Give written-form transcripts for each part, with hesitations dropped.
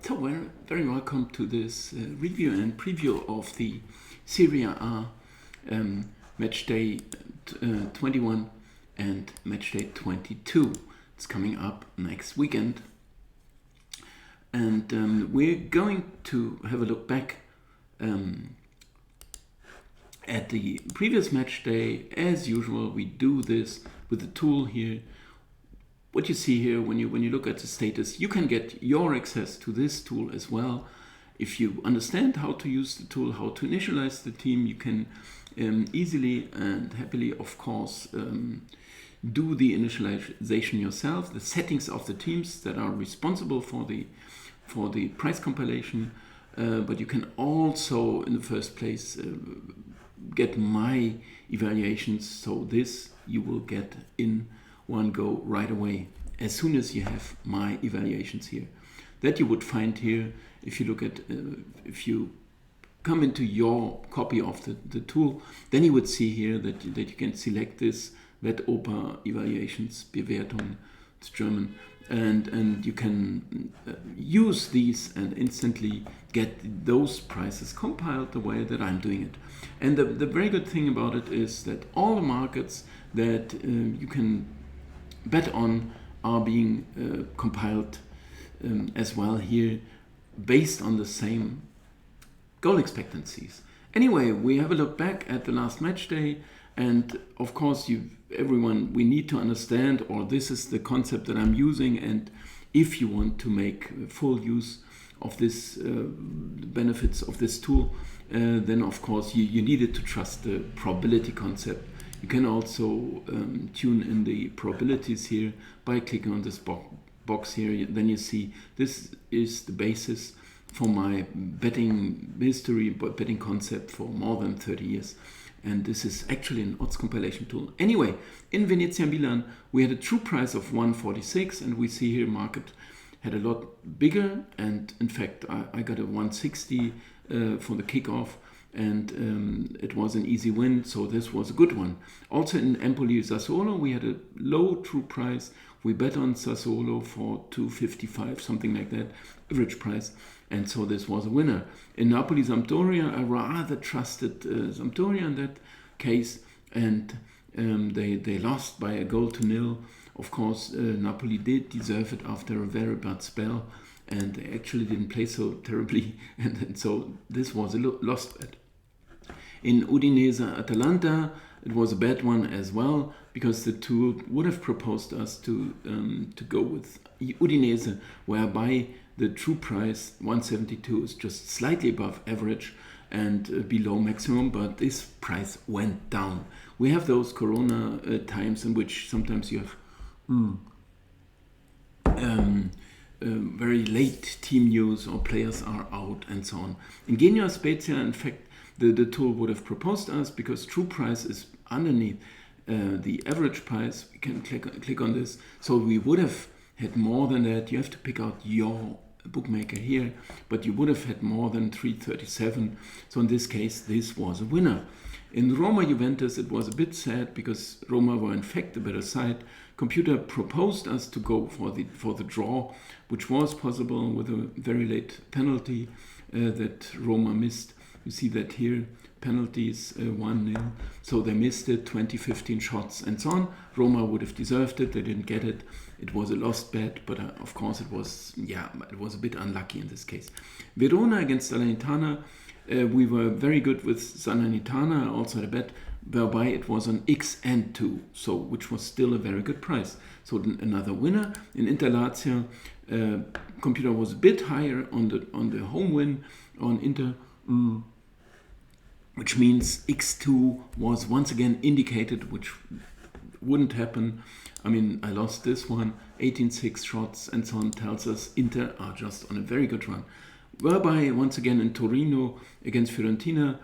So, very welcome to this review and preview of the Serie A match day 21 and match day 22. It's coming up next weekend. And we're going to have a look back at the previous match day. As usual, we do this with the tool here. What you see here when you look at the status, you can get your access to this tool as well. If you understand how to use the tool, how to initialize the team, you can easily and happily, of course, do the initialization yourself. The settings of the teams that are responsible for the price compilation, but you can also, in the first place, get my evaluations. So this you will get in one go right away as soon as you have my evaluations here. That you would find here if you look at if you come into your copy of the tool, then you would see here that you can select this Wettoper Evaluations, Bewertung, it's German, and you can use these and instantly get those prices compiled the way that I'm doing it. And the very good thing about it is that all the markets that you can bet on are being compiled as well here based on the same goal expectancies. Anyway, we have a look back at the last match day, and of course everyone, we need to understand, or this is the concept that I'm using, and if you want to make full use of this benefits of this tool, then of course you needed to trust the probability concept. You can also tune in the probabilities here by clicking on this box here. Then you see this is the basis for my betting history, betting concept for more than 30 years. And this is actually an odds compilation tool. Anyway, in Venezia Milan, we had a true price of 146, and we see here market had a lot bigger. And in fact, I got a 160 for the kickoff. And it was an easy win, so this was a good one. Also in Empoli Sassuolo, we had a low true price. We bet on Sassuolo for 255, something like that, average price. And so this was a winner. In Napoli Sampdoria, I rather trusted Sampdoria in that case, and they lost by 1-0. Of course, Napoli did deserve it after a very bad spell, and they actually didn't play so terribly, and so this was a lost bet. In Udinese Atalanta, it was a bad one as well, because the tool would have proposed us to go with Udinese, whereby the true price 172 is just slightly above average and below maximum, but this price went down. We have those Corona times in which sometimes you have very late team news or players are out and so on. In Genoa Spezia, in fact, the tool would have proposed us, because true price is underneath the average price. We can click on this. So we would have had more than that. You have to pick out your bookmaker here, but you would have had more than 337. So in this case, this was a winner. In Roma Juventus, it was a bit sad because Roma were in fact the better side. Computer proposed us to go for the draw, which was possible with a very late penalty that Roma missed. You see that here, penalties 1-0. So they missed it, 20-15 shots and so on. Roma would have deserved it. They didn't get it. It was a lost bet, but of course it was a bit unlucky in this case. Verona against Salernitana. We were very good with Salernitana. I also had a bet whereby it was on X and 2, so which was still a very good price. So another winner. In Inter Lazio, computer was a bit higher on the home win on Inter. Which means X2 was once again indicated, which wouldn't happen. I mean, I lost this one, 18-6 shots and so on, tells us Inter are just on a very good run. Whereby, once again in Torino against Fiorentina,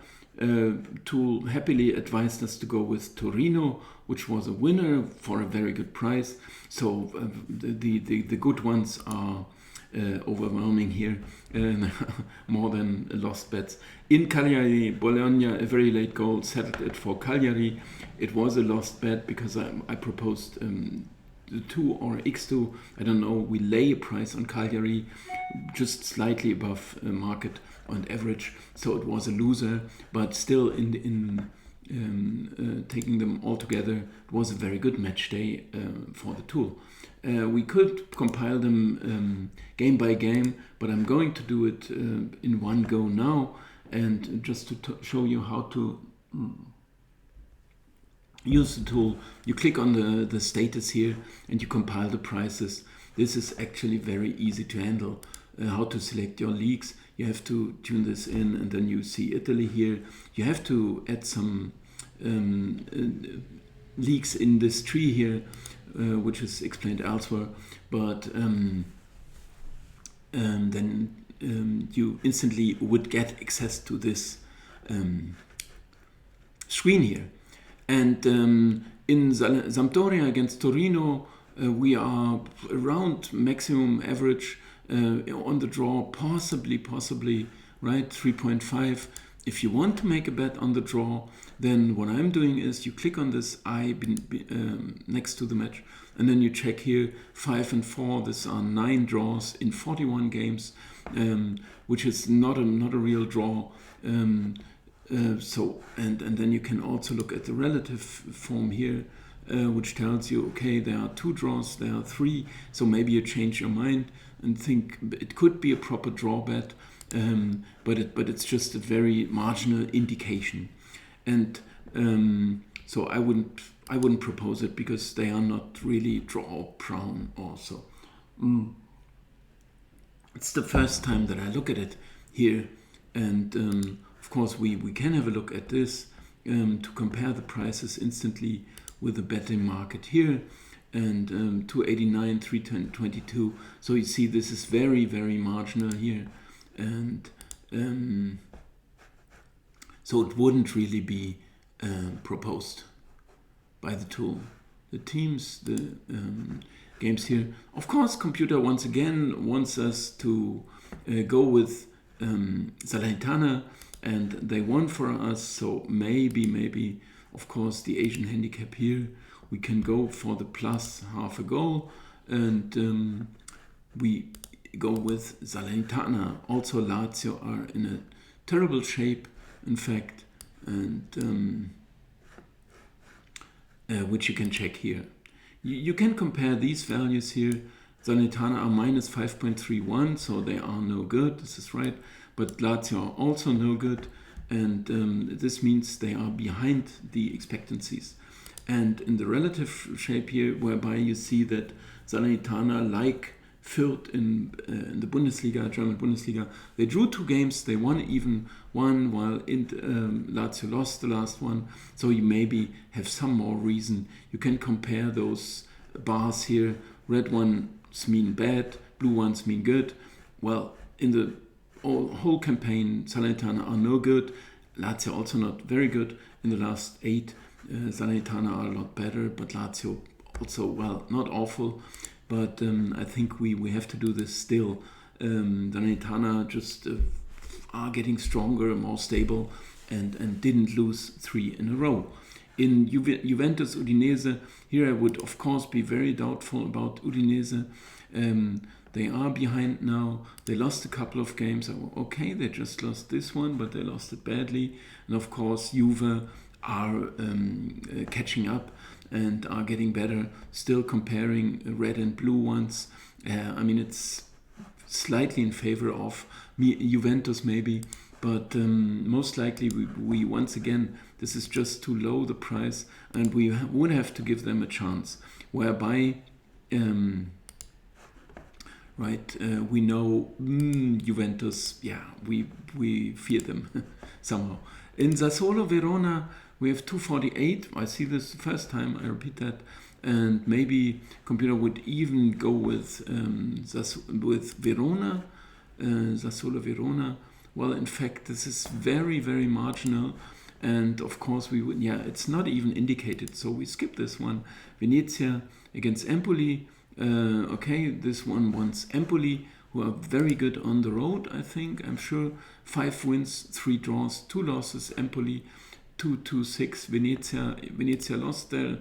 tool happily advised us to go with Torino, which was a winner for a very good price. So the good ones are overwhelming here, more than lost bets. In Cagliari, Bologna, a very late goal settled it for Cagliari. It was a lost bet because I proposed the 2 or X2, I don't know, we lay a price on Cagliari just slightly above market on average, so it was a loser, but still in taking them all together, it was a very good match day for the tool. We could compile them game by game, but I'm going to do it in one go now, and just to show you how to use the tool. You click on the status here and you compile the prices. This is actually very easy to handle. How to select your leagues. You have to tune this in, and then you see Italy here. You have to add some leagues in this tree here, which is explained elsewhere, but then you instantly would get access to this screen here. And in Sampdoria against Torino, we are around maximum average on the draw, possibly, right, 3.5. If you want to make a bet on the draw, then what I'm doing is you click on this I next to the match, and then you check here 5 and 4. These are 9 draws in 41 games, which is not a real draw. So then you can also look at the relative form here, which tells you, okay, there are 2 draws, there are 3, so maybe you change your mind and think it could be a proper draw bet, but it's just a very marginal indication, and so I wouldn't propose it because they are not really draw prone. Also, it's the first time that I look at it here, and of course we can have a look at this to compare the prices instantly with the betting market here, and 289, 322. So you see this is very, very marginal here, and so it wouldn't really be proposed by the tool. The teams, the games here. Of course, computer once again wants us to go with Salernitana, and they won for us, so maybe, of course, the Asian handicap here, we can go for the plus half a goal, and we go with Salernitana. Also, Lazio are in a terrible shape, in fact, and which you can check here. You can compare these values here. Salernitana are minus 5.31, so they are no good, this is right, but Lazio are also no good, and this means they are behind the expectancies. And in the relative shape here, whereby you see that Salernitana, like Fürth in the Bundesliga, German Bundesliga, they drew 2 games, they won even one, while Lazio lost the last one. So you maybe have some more reason. You can compare those bars here. Red ones mean bad, blue ones mean good. Well, in the whole campaign, Salernitana are no good. Lazio also not very good in the last 8. Salernitana are a lot better, but Lazio also, well, not awful. But I think we have to do this still. Salernitana just are getting stronger, more stable, and didn't lose 3 in a row. In Juventus Udinese, here I would of course be very doubtful about Udinese. They are behind now. They lost a couple of games. Okay, they just lost this one, but they lost it badly. And of course, Juve are catching up and are getting better. Still comparing red and blue ones. I mean, it's slightly in favor of Juventus maybe, but most likely we once again, this is just too low, the price, and we would have to give them a chance, whereby we know Juventus, we fear them somehow. In Sassuolo Verona, we have 248. I see this the first time, I repeat that. And maybe computer would even go with Verona, Sassuolo Verona. Well, in fact, this is very, very marginal. And of course, we would, it's not even indicated. So we skip this one. Venezia against Empoli. Okay, this one wants Empoli, who are very good on the road, I think, I'm sure. 5 wins, 3 draws, 2 losses. Empoli 2-6. Venezia lost their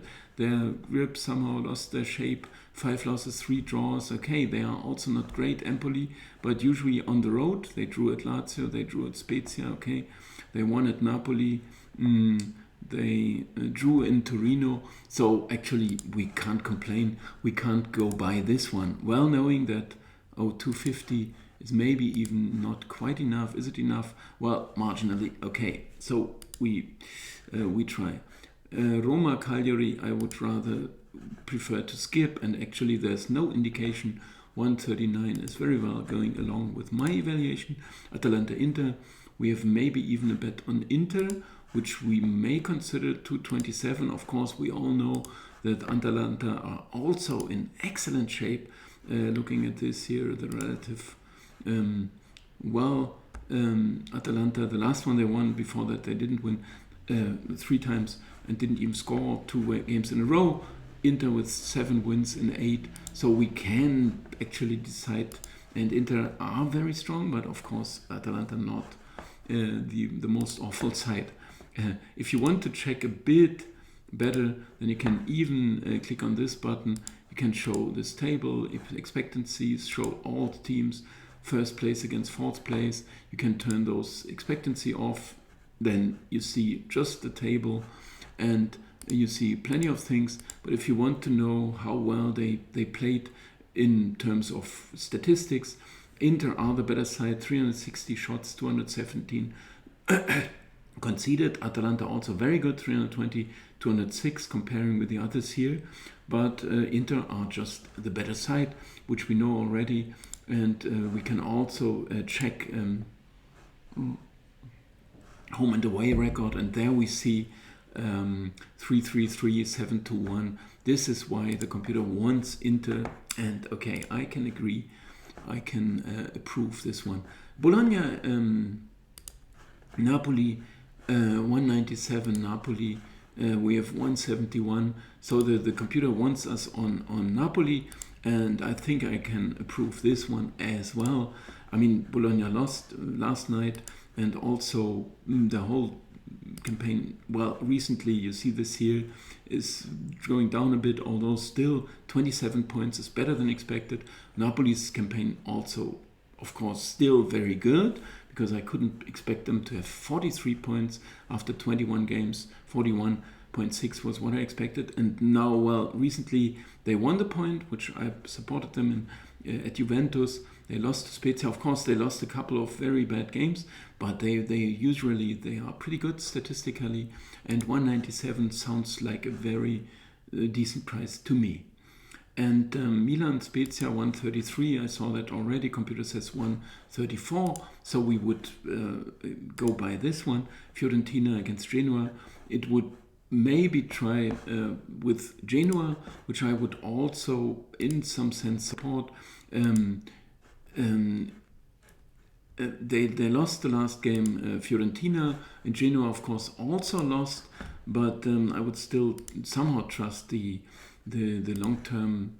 grip, somehow lost their shape. 5 losses, 3 draws. Okay, they are also not great, Empoli, but usually on the road. They drew at Lazio, they drew at Spezia, okay. They won at Napoli. They drew in Torino. So actually, we can't complain. We can't go by this one. Well, knowing that 250 is maybe even not quite enough. Is it enough? Well, marginally. Okay, so we try. Roma Cagliari, I would rather prefer to skip, and actually there's no indication. 139 is very well going along with my evaluation. Atalanta Inter, we have maybe even a bet on Inter, which we may consider 227. Of course, we all know that Atalanta are also in excellent shape. Looking at this here, the relative Atalanta, the last one they won, before that they didn't win 3 times and didn't even score 2 games in a row. Inter with 7 wins in 8, so we can actually decide, and Inter are very strong, but of course Atalanta not the most awful side. If you want to check a bit better, then you can even click on this button. You can show this table, expectancies, show all the teams, first place against fourth place. You can turn those expectancy off. Then you see just the table and you see plenty of things. But if you want to know how well they played in terms of statistics, Inter are the better side, 360 shots, 217 conceded. Atalanta also very good, 320, 206 comparing with the others here. But Inter are just the better side, which we know already. And we can also check home and away record. And there we see 3-3-3, 7-1. This is why the computer wants Inter. And okay, I can agree. I can approve this one. Bologna, Napoli, 197. Napoli, we have 171. So the computer wants us on Napoli, and I think I can approve this one as well. I mean, Bologna lost last night, and also the whole campaign, well, recently, you see this here, is going down a bit, although still 27 points is better than expected. Napoli's campaign also, of course, still very good, because I couldn't expect them to have 43 points after 21 games. 41.6 was what I expected. And now, well, recently they won the point, which I supported them in, at Juventus. They lost to Spezia. Of course, they lost a couple of very bad games, but they are pretty good statistically. And 197 sounds like a very decent price to me. And Milan Spezia 133, I saw that already. Computer says 134, so we would go by this one. Fiorentina against Genoa. It would maybe try with Genoa, which I would also in some sense support. They lost the last game, Fiorentina, and Genoa of course also lost, but I would still somehow trust the long-term.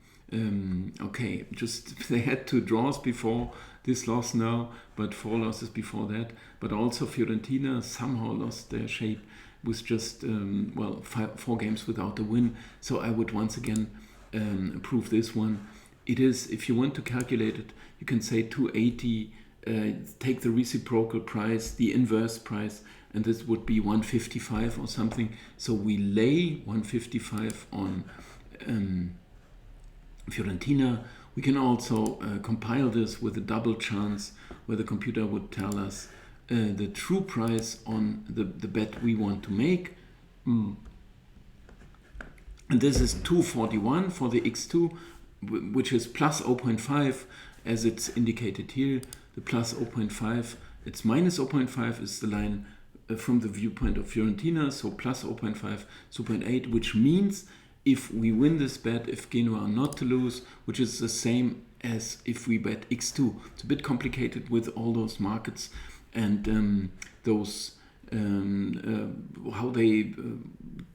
Okay, just they had 2 draws before this loss now, but 4 losses before that. But also Fiorentina somehow lost their shape with just 4 games without a win. So I would once again approve this one. It is, if you want to calculate it, you can say 280. Take the reciprocal price, the inverse price, and this would be 155 or something. So we lay 155 on Fiorentina. We can also compile this with a double chance, where the computer would tell us the true price on the bet we want to make. And this is 241 for the X2, which is plus 0.5 as it's indicated here. The plus 0.5, it's minus 0.5 is the line from the viewpoint of Fiorentina, so plus 0.5, 2.8, which means if we win this bet, if Genoa are not to lose, which is the same as if we bet X2. It's a bit complicated with all those markets and those how they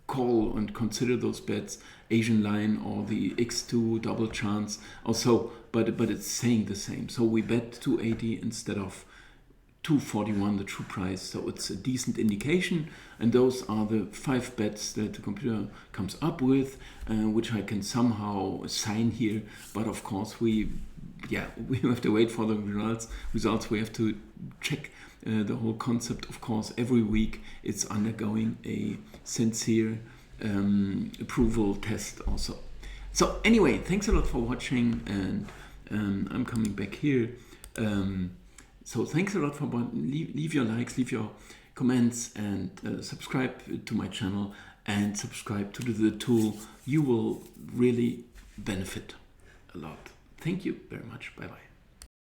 call and consider those bets, Asian line or the X2 double chance also, but it's saying the same. So we bet 280 instead of 241 the true price, so it's a decent indication. And those are the 5 bets that the computer comes up with, which I can somehow assign here. But of course we have to wait for the results. We have to check the whole concept. Of course, every week it's undergoing a sincere approval test also. So anyway, thanks a lot for watching, and I'm coming back here. So thanks a lot for leave your likes, leave your comments, and subscribe to my channel and subscribe to the tool. You will really benefit a lot. Thank you very much. Bye bye.